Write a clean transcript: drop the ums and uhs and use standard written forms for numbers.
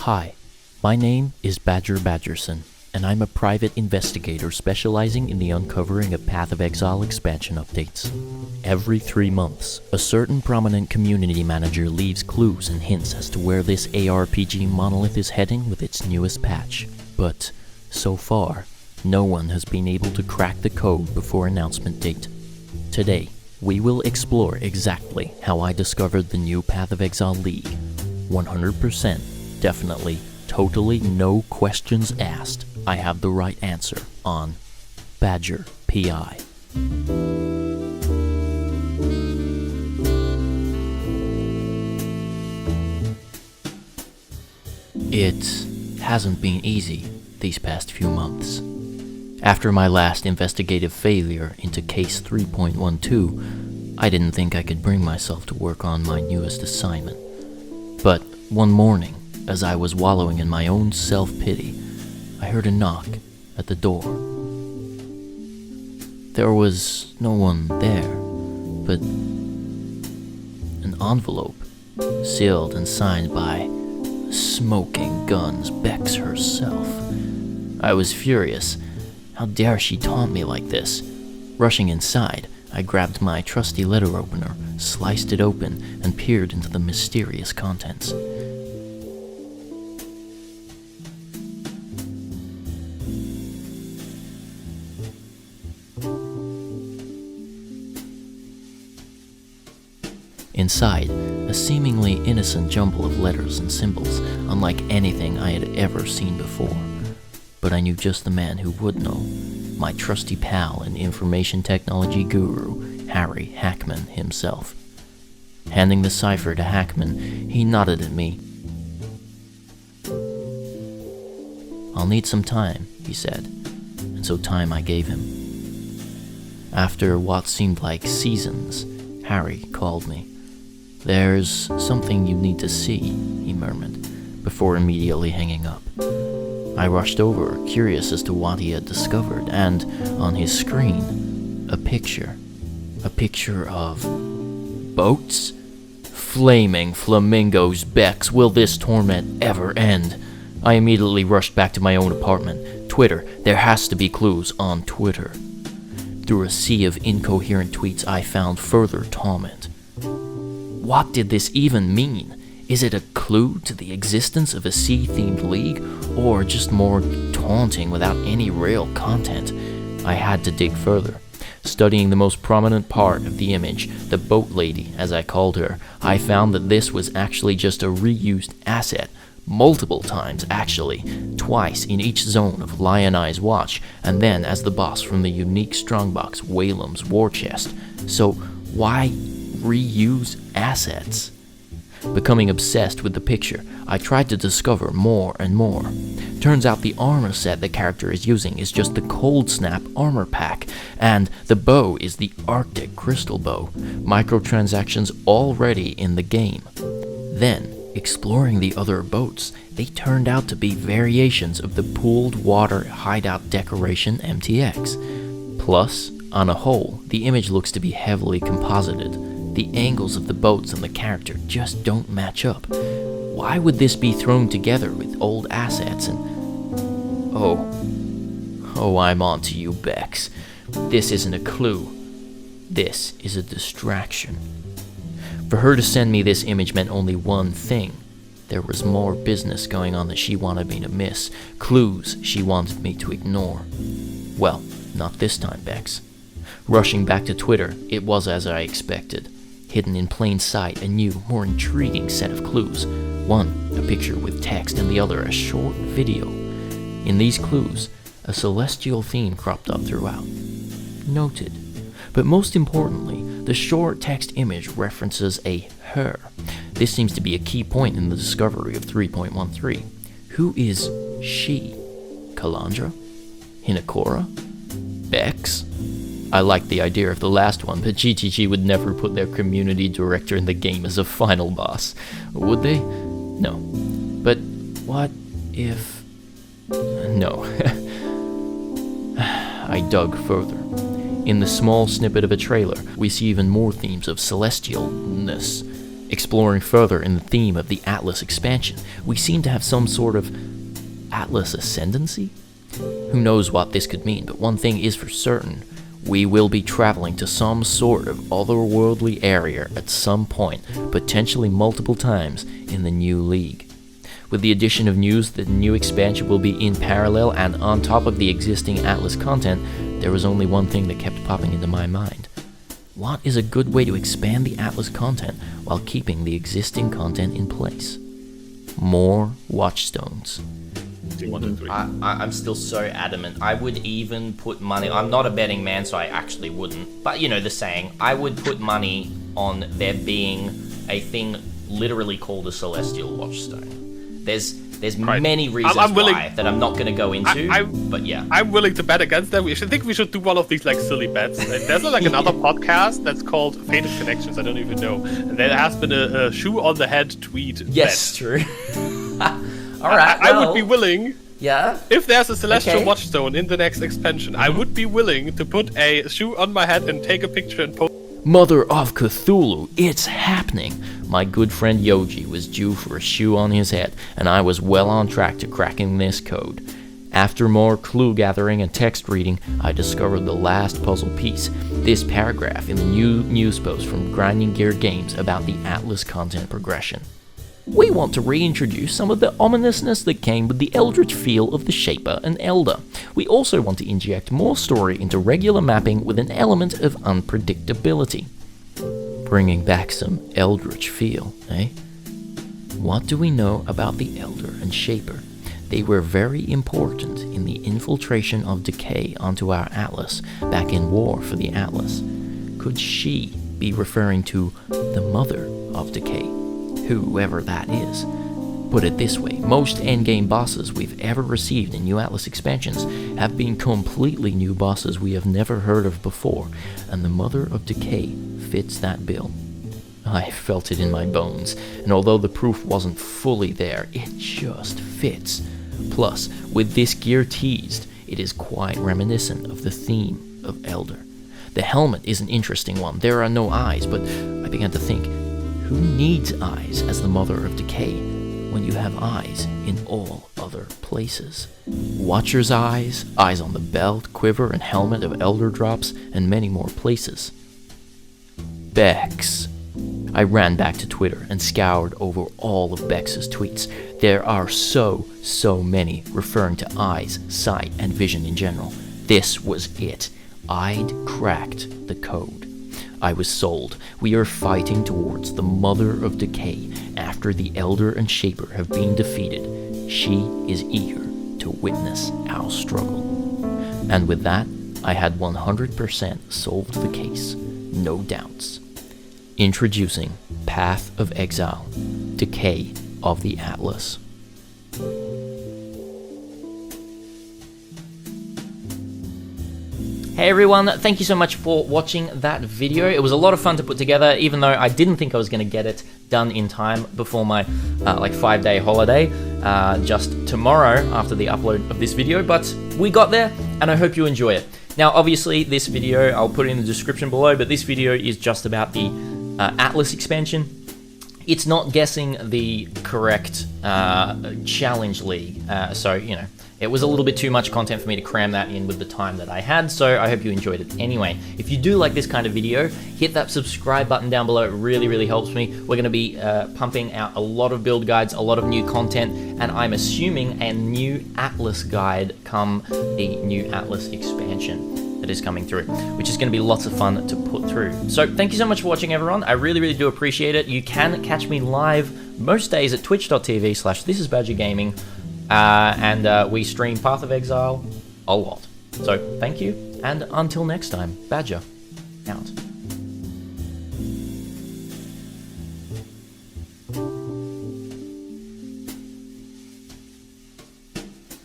Hi, my name is Badger Badgerson, and I'm a private investigator specializing in the uncovering of Path of Exile expansion updates. Every 3 months, a certain prominent community manager leaves clues and hints as to where this ARPG monolith is heading with its newest patch, but so far, no one has been able to crack the code before announcement date. Today, we will explore exactly how I discovered the new Path of Exile League. 100%, definitely, totally no questions asked. I have the right answer on Badger PI. It hasn't been easy these past few months. After my last investigative failure into Case 3.12, I didn't think I could bring myself to work on my newest assignment. But one morning, as I was wallowing in my own self-pity, I heard a knock at the door. There was no one there, but an envelope, sealed and signed by Smoking Guns Bex herself. I was furious. How dare she taunt me like this? Rushing inside, I grabbed my trusty letter opener, sliced it open, and peered into the mysterious contents. Inside, a seemingly innocent jumble of letters and symbols, unlike anything I had ever seen before. But I knew just the man who would know, my trusty pal and information technology guru, Harry Hackman himself. Handing the cipher to Hackman, he nodded at me. "I'll need some time," he said, and so time I gave him. After what seemed like seasons, Harry called me. "There's something you need to see," he murmured, before immediately hanging up. I rushed over, curious as to what he had discovered, and on his screen, a picture. A picture of boats? Flaming flamingos, Bex, will this torment ever end? I immediately rushed back to my own apartment. Twitter, there has to be clues on Twitter. Through a sea of incoherent tweets, I found further torment. What did this even mean? Is it a clue to the existence of a sea-themed league, or just more taunting without any real content? I had to dig further. Studying the most prominent part of the image, the boat lady, as I called her, I found that this was actually just a reused asset. Multiple times, actually. Twice in each zone of Lion Eye's watch, and then as the boss from the unique strongbox Whalem's war chest. So, why reuse assets? Becoming obsessed with the picture, I tried to discover more and more. Turns out the armor set the character is using is just the Cold Snap armor pack, and the bow is the Arctic Crystal Bow, microtransactions already in the game. Then, exploring the other boats, they turned out to be variations of the pooled water hideout decoration MTX. Plus, on a whole, the image looks to be heavily composited. The angles of the boats and the character just don't match up. Why would this be thrown together with old assets and... Oh, I'm on to you, Bex. This isn't a clue. This is a distraction. For her to send me this image meant only one thing. There was more business going on that she wanted me to miss. Clues she wanted me to ignore. Well, not this time, Bex. Rushing back to Twitter, it was as I expected. Hidden in plain sight, a new, more intriguing set of clues. One, a picture with text, and the other, a short video. In these clues, a celestial theme cropped up throughout. Noted. But most importantly, the short text image references a her. This seems to be a key point in the discovery of 3.13. Who is she? Kalandra? Hinakora? Bex? I liked the idea of the last one, but GTG would never put their community director in the game as a final boss. Would they? No. But what if... No. I dug further. In the small snippet of a trailer, we see even more themes of celestialness. Exploring further in the theme of the Atlas expansion, we seem to have some sort of Atlas ascendancy? Who knows what this could mean, but one thing is for certain. We will be traveling to some sort of otherworldly area at some point, potentially multiple times in the new league. With the addition of news that the new expansion will be in parallel and on top of the existing Atlas content, there was only one thing that kept popping into my mind. What is a good way to expand the Atlas content while keeping the existing content in place? More Watchstones. I'm still so adamant. I would even put money... I'm not a betting man, so I actually wouldn't. But, you know, the saying, I would put money on there being a thing literally called a Celestial Watchstone. There's many reasons why that I'm not going to go into, but yeah. I'm willing to bet against that. I think we should do one of these like silly bets. There's like another podcast that's called Fated Connections. I don't even know. And there has been a shoe on the head tweet. Yes, bet. True. All right. I would be willing. Yeah. If there's a Celestial Watchstone in the next expansion, I would be willing to put a shoe on my head and take a picture and post. Mother of Cthulhu, it's happening! My good friend Yoji was due for a shoe on his head, and I was well on track to cracking this code. After more clue gathering and text reading, I discovered the last puzzle piece, this paragraph in the new news post from Grinding Gear Games about the Atlas content progression. We want to reintroduce some of the ominousness that came with the eldritch feel of the Shaper and Elder. We also want to inject more story into regular mapping with an element of unpredictability. Bringing back some eldritch feel, eh? What do we know about the Elder and Shaper? They were very important in the infiltration of decay onto our Atlas back in War for the Atlas. Could she be referring to the Mother of Decay? Whoever that is. Put it this way, most endgame bosses we've ever received in New Atlas expansions have been completely new bosses we have never heard of before, and the Mother of Decay fits that bill. I felt it in my bones, and although the proof wasn't fully there, it just fits. Plus, with this gear teased, it is quite reminiscent of the theme of Elder. The helmet is an interesting one. There are no eyes, but I began to think, who needs eyes as the Mother of Decay when you have eyes in all other places? Watcher's eyes, eyes on the belt, quiver, and helmet of Elder drops, and many more places. Bex. I ran back to Twitter and scoured over all of Bex's tweets. There are so many referring to eyes, sight, and vision in general. This was it. I'd cracked the code. I was sold. We are fighting towards the Mother of Decay after the Elder and Shaper have been defeated. She is eager to witness our struggle. And with that, I had 100% solved the case. No doubts. Introducing Path of Exile, Decay of the Atlas. Hey everyone, thank you so much for watching that video. It was a lot of fun to put together, even though I didn't think I was going to get it done in time before my 5-day holiday, just tomorrow after the upload of this video, but we got there, and I hope you enjoy it. Now, obviously, this video, I'll put it in the description below, but this video is just about the Atlas expansion. It's not guessing the correct challenge league, so, you know, it was a little bit too much content for me to cram that in with the time that I had, so I hope you enjoyed it anyway. If you do like this kind of video, hit that subscribe button down below. It really helps me. We're going to be pumping out a lot of build guides, a lot of new content, and I'm assuming a new Atlas guide come the new Atlas expansion that is coming through, which is going to be lots of fun to put through. So thank you so much for watching, everyone. I really do appreciate it. You can catch me live most days at twitch.tv/thisisbadgergaming. And we stream Path of Exile a lot. So thank you, and until next time, Badger out.